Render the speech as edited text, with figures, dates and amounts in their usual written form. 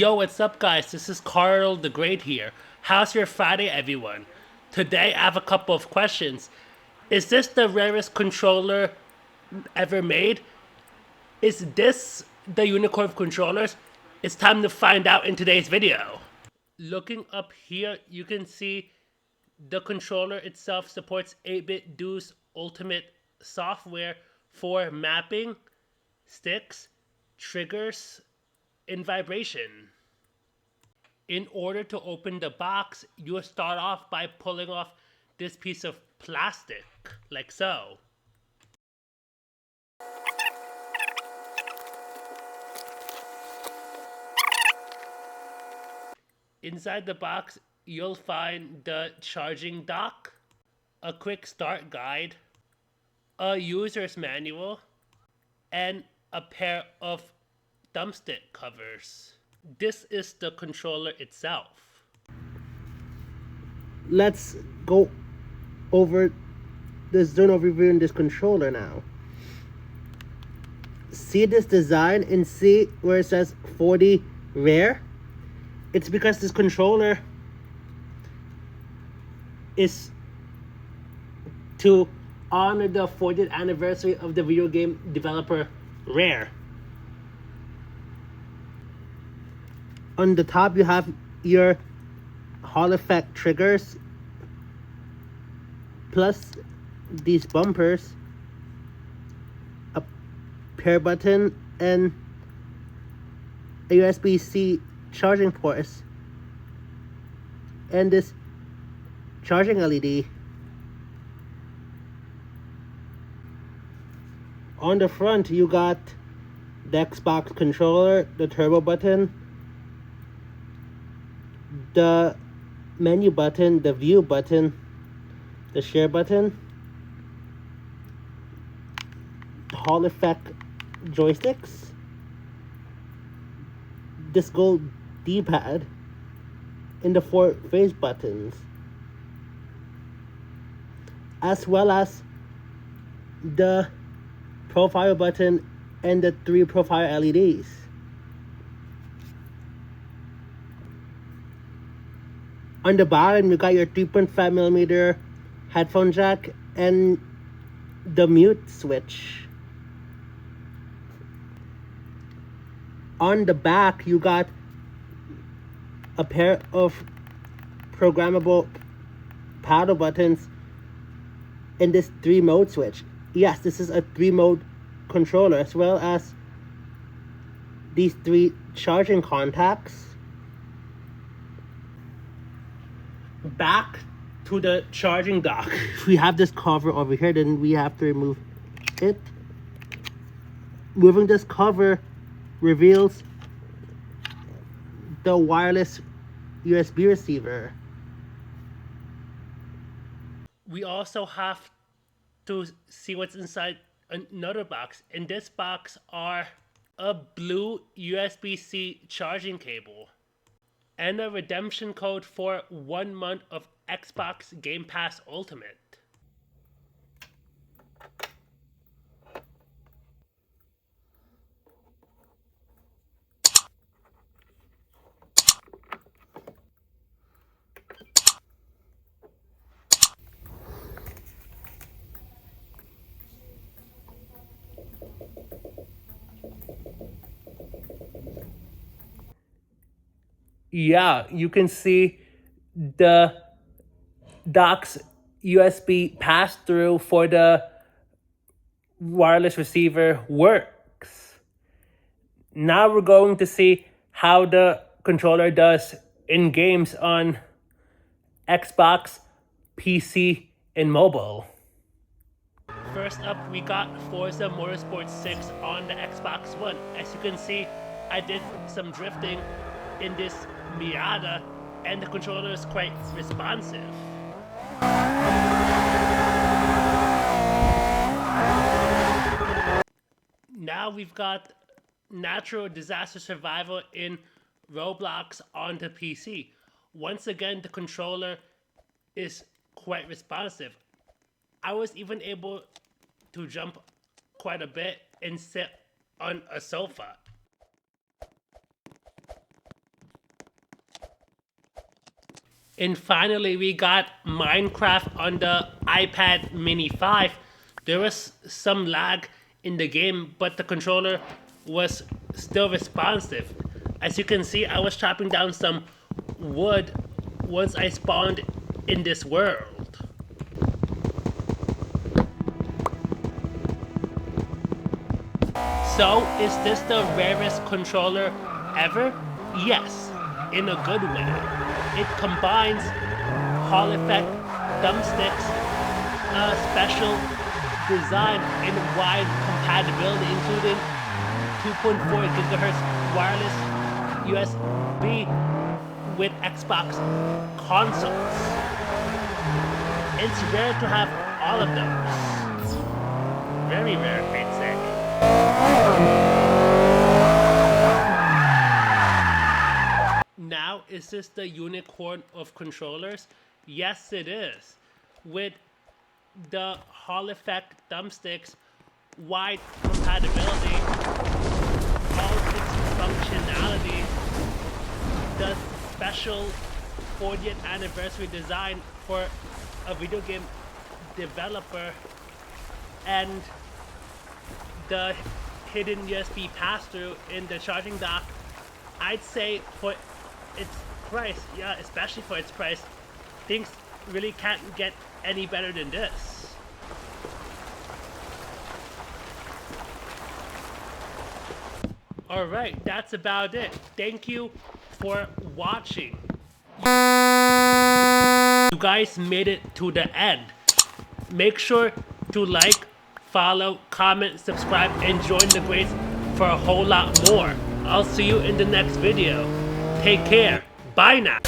Yo, what's up, guys? This is Carl the Great here. How's your Friday, everyone? Today, I have a couple of questions. Is this the rarest controller ever made? Is this the unicorn of controllers? It's time to find out in today's video. Looking up here, you can see the controller itself supports 8-bit Deuce Ultimate software for mapping, sticks, triggers, and vibration. In order to open the box, you'll start off by pulling off this piece of plastic, like so. Inside the box, you'll find the charging dock, a quick start guide, a user's manual, and a pair of thumbstick covers. This is the controller itself. Let's go over this zone overview in this controller now. See this design and see where it says 40 rare? It's because this controller is to honor the 40th anniversary of the video game developer Rare. On the top you have your Hall effect triggers plus these bumpers, a pair button, and a USB-C charging ports, and this charging LED. On the front you got the Xbox controller, the turbo button, the menu button, the view button, the share button, the Hall effect joysticks, this gold D-pad, and the 4 face buttons, as well as the profile button and the 3 profile LEDs. On the bottom, you got your 3.5mm headphone jack and the mute switch. On the back, you got a pair of programmable paddle buttons and this 3-mode switch. Yes, this is a 3-mode controller, as well as these 3 charging contacts. Back to the charging dock. We have this cover over here, then we have to remove it. Moving this cover reveals the wireless USB receiver. We also have to see what's inside another box. In this box are a blue USB-C charging cable and a redemption code for 1 month of Xbox Game Pass Ultimate. Yeah, you can see the dock's USB pass-through for the wireless receiver works. Now we're going to see how the controller does in games on Xbox, PC, and mobile. First up, we got Forza Motorsport 6 on the Xbox One. As you can see, I did some drifting in this Miata, and the controller is quite responsive. Now we've got Natural Disaster Survival in Roblox on the PC. Once again, the controller is quite responsive. I was even able to jump quite a bit and sit on a sofa. And finally, we got Minecraft on the iPad Mini 5. There was some lag in the game, but the controller was still responsive. As you can see, I was chopping down some wood once I spawned in this world. So, is this the rarest controller ever? Yes, in a good way. It combines Hall effect thumbsticks, a special design, and wide compatibility, including 2.4 gigahertz wireless USB with Xbox consoles. It's rare to have all of those. Very rare, I'd say. Now, is this the unicorn of controllers? Yes, it is. With the Hall effect thumbsticks, wide compatibility, all its functionality, the special 40th anniversary design for a video game developer, and the hidden USB pass-through in the charging dock, I'd say for its price, yeah, especially for its price, things really can't get any better than this. Alright, that's about it. Thank you for watching. You guys made it to the end. Make sure to like, follow, comment, subscribe, and join the Grace for a whole lot more. I'll see you in the next video. Take care. Bye now.